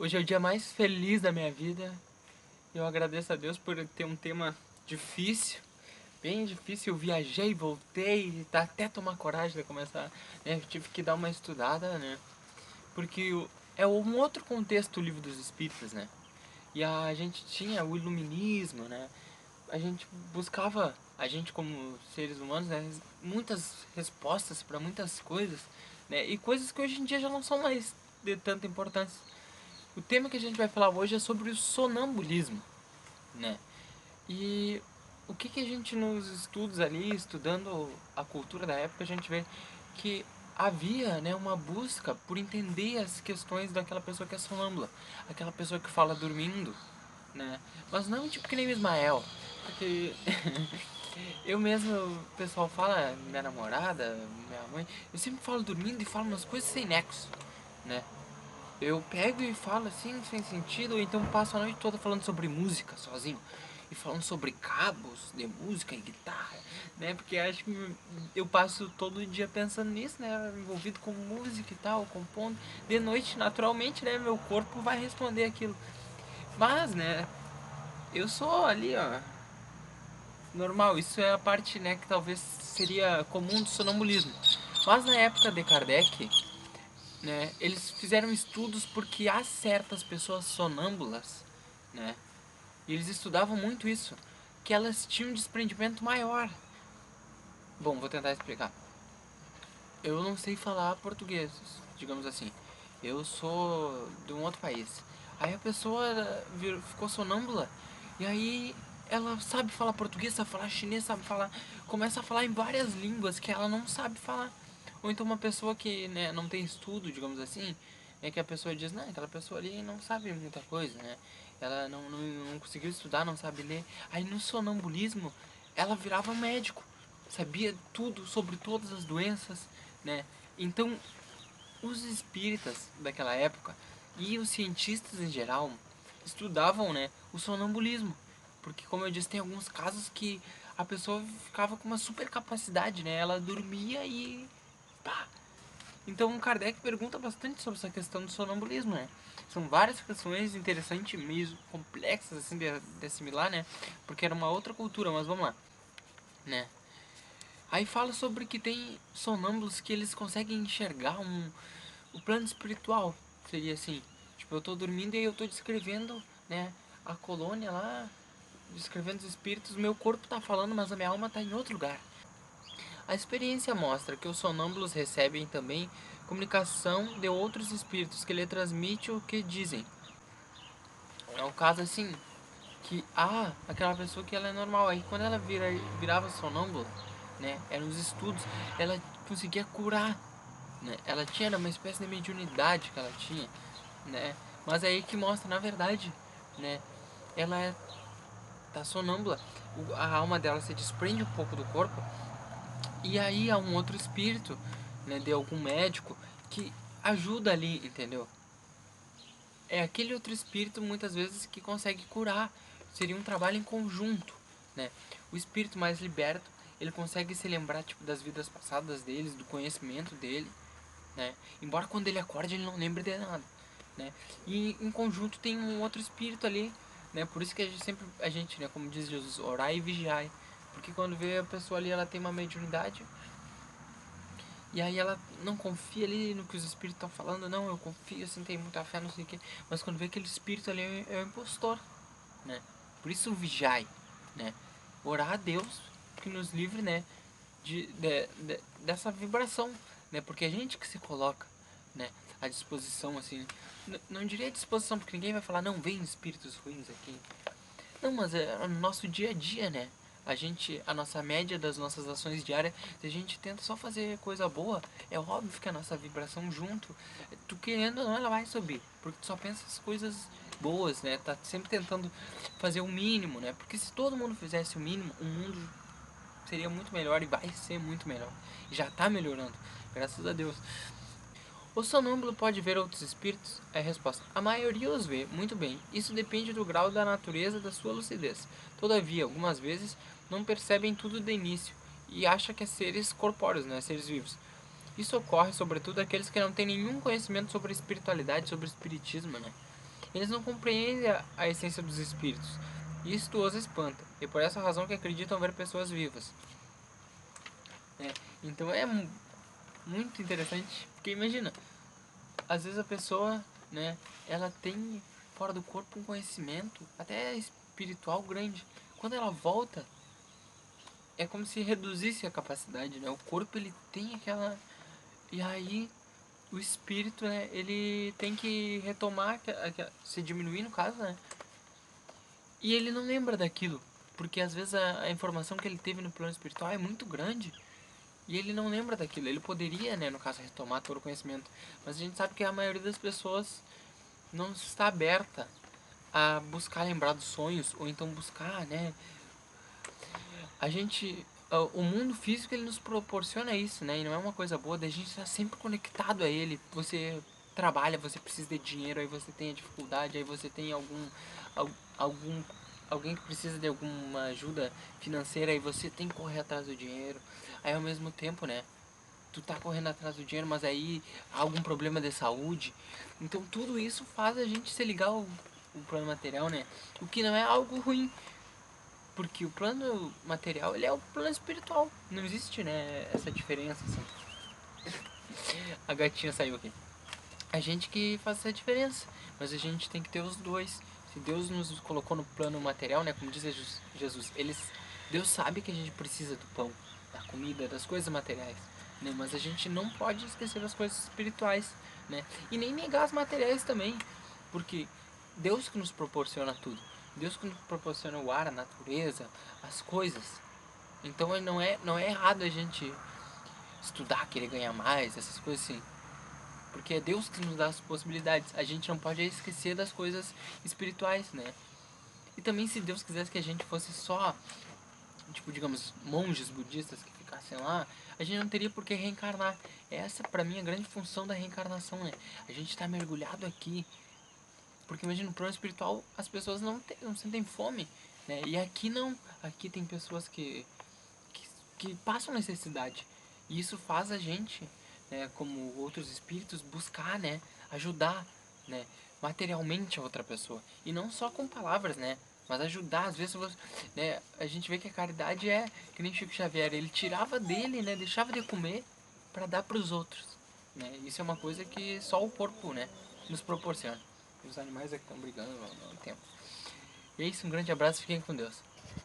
Hoje é o dia mais feliz da minha vida. Eu agradeço a Deus por ter um tema difícil, bem difícil. Eu viajei, voltei, tá até tomar coragem de começar, né? Eu tive que dar uma estudada, né? Porque é um outro contexto o Livro dos Espíritos, né? E a gente tinha o iluminismo, né? A gente buscava, a gente como seres humanos, né? Muitas respostas para muitas coisas, né? E coisas que hoje em dia já não são mais de tanta importância. O tema que a gente vai falar hoje é sobre o sonambulismo, né? E o que a gente nos estudos ali, estudando a cultura da época, a gente vê que havia, né, uma busca por entender as questões daquela pessoa que é sonâmbula, aquela pessoa que fala dormindo, né? Mas não tipo que nem Ismael, porque eu mesmo, o pessoal fala, minha namorada, minha mãe, eu sempre falo dormindo e falo umas coisas sem nexo, né? Eu pego e falo assim, sem sentido, ou então passo a noite toda falando sobre música sozinho. E falando sobre cabos de música e guitarra, né? Porque acho que eu passo todo dia pensando nisso, né? Envolvido com música e tal, compondo. De noite, naturalmente, né? Meu corpo vai responder aquilo. Mas, né? Eu sou ali, ó. Normal, isso é a parte, né? Que talvez seria comum do sonambulismo. Mas na época de Kardec, né? Eles fizeram estudos porque há certas pessoas sonâmbulas, né? E eles estudavam muito isso, que elas tinham um desprendimento maior. Bom, vou tentar explicar. Eu não sei falar português, digamos assim. Eu sou de um outro país. Aí a pessoa ficou sonâmbula e aí ela sabe falar português, sabe falar chinês, sabe falar, começa a falar em várias línguas que ela não sabe falar. Ou então uma pessoa que, né, não tem estudo, digamos assim, é que a pessoa diz, não, aquela pessoa ali não sabe muita coisa, né? Ela não conseguiu estudar, não sabe ler. Aí no sonambulismo ela virava médico, sabia tudo sobre todas as doenças, né? Então, os espíritas daquela época e os cientistas em geral estudavam, né, o sonambulismo, porque como eu disse, tem alguns casos que a pessoa ficava com uma super capacidade, né? Ela dormia e pá. Então, o Kardec pergunta bastante sobre essa questão do sonambulismo, né? São várias questões interessantes, meio complexas assim de assimilar, né? Porque era uma outra cultura, mas vamos lá, né? Aí fala sobre que tem sonâmbulos que eles conseguem enxergar o plano espiritual. Seria assim, tipo, eu tô dormindo e eu tô descrevendo, né, a colônia lá, descrevendo os espíritos, meu corpo tá falando, mas a minha alma tá em outro lugar. A experiência mostra que os sonâmbulos recebem também comunicação de outros espíritos que lhe transmitem o que dizem. É um caso assim, que aquela pessoa que ela é normal, aí quando ela virava sonâmbula, né, eram os estudos, ela conseguia curar, né? Ela tinha uma espécie de mediunidade que ela tinha, né? Mas é aí que mostra, na verdade, né? Ela tá sonâmbula, a alma dela se desprende um pouco do corpo e aí há um outro espírito, né, de algum médico que ajuda ali, entendeu? É aquele outro espírito muitas vezes que consegue curar. Seria um trabalho em conjunto, né? O espírito mais liberto, ele consegue se lembrar tipo das vidas passadas deles, do conhecimento dele, né? Embora quando ele acorde ele não lembre de nada, né? E em conjunto tem um outro espírito ali, né? Por isso que a gente, né, como diz Jesus, orai e vigiai, porque quando vê a pessoa ali ela tem uma mediunidade e aí ela não confia ali no que os espíritos estão falando, não, eu confio, assim, tenho muita fé, não sei o que, mas quando vê aquele espírito ali é o impostor, né? Por isso vigiai, né? Orar a Deus que nos livre, né, dessa vibração, né? Porque é a gente que se coloca, né, à disposição, assim, não diria à disposição, porque ninguém vai falar, não, vem espíritos ruins aqui. Não, mas é o nosso dia a dia, né? A nossa média das nossas ações diárias, se a gente tenta só fazer coisa boa, é óbvio que a nossa vibração junto, tu querendo ou não, ela vai subir, porque tu só pensa as coisas boas, né? Tá sempre tentando fazer o mínimo, né? Porque se todo mundo fizesse o mínimo, o mundo seria muito melhor e vai ser muito melhor. E já tá melhorando, graças a Deus. O sonâmbulo pode ver outros espíritos? É a resposta. A maioria os vê, muito bem. Isso depende do grau da natureza da sua lucidez. Todavia, algumas vezes, não percebem tudo de início e acham que é seres corpóreos, né? Seres vivos. Isso ocorre, sobretudo, àqueles que não têm nenhum conhecimento sobre espiritualidade, sobre espiritismo, né? Eles não compreendem a essência dos espíritos. Isto os espanta, e por essa razão que acreditam ver pessoas vivas. Então é muito interessante, porque imagina, às vezes a pessoa, né, ela tem fora do corpo um conhecimento, até espiritual grande. Quando ela volta, é como se reduzisse a capacidade, né? O corpo ele tem aquela... E aí o espírito, né, ele tem que retomar, se diminuir no caso, né? E ele não lembra daquilo, porque às vezes a informação que ele teve no plano espiritual é muito grande e ele não lembra daquilo. Ele poderia, né, no caso, retomar todo o conhecimento, mas a gente sabe que a maioria das pessoas não está aberta a buscar lembrar dos sonhos ou então buscar, né? A gente, o mundo físico ele nos proporciona isso, né? E não é uma coisa boa, da gente estar sempre conectado a ele. Você trabalha, você precisa de dinheiro, aí você tem a dificuldade, aí você tem algum alguém que precisa de alguma ajuda financeira, aí você tem que correr atrás do dinheiro. Aí ao mesmo tempo, né? Tu tá correndo atrás do dinheiro, mas aí há algum problema de saúde. Então tudo isso faz a gente se ligar ao plano material, né? O que não é algo ruim, porque o plano material, ele é o plano espiritual. Não existe, né, essa diferença, assim. A gatinha saiu aqui. A gente que faz essa diferença, mas a gente tem que ter os dois. Se Deus nos colocou no plano material, né, como diz Jesus, Deus sabe que a gente precisa do pão, da comida, das coisas materiais, né? Mas a gente não pode esquecer das coisas espirituais, né? E nem negar as materiais também, porque Deus que nos proporciona tudo. Deus que nos proporciona o ar, a natureza, as coisas. Então não é errado a gente estudar, querer ganhar mais, essas coisas assim. Porque é Deus que nos dá as possibilidades. A gente não pode esquecer das coisas espirituais, né? E também se Deus quisesse que a gente fosse só, tipo, digamos, monges budistas que ficassem lá, a gente não teria por que reencarnar. Essa, pra mim, é a grande função da reencarnação, né? A gente tá mergulhado aqui. Porque imagina, no plano espiritual as pessoas não sentem fome, né? E aqui não. Aqui tem pessoas que, que passam necessidade. E isso faz a gente, né, como outros espíritos, buscar, né, ajudar, né, materialmente a outra pessoa. E não só com palavras, né, mas ajudar. Às vezes, né, a gente vê que a caridade é, que nem Chico Xavier, ele tirava dele, né, deixava de comer para dar para os outros. Né? Isso é uma coisa que só o corpo, né, nos proporciona. Os animais é que estão brigando no tempo. E é isso, um grande abraço, fiquem com Deus.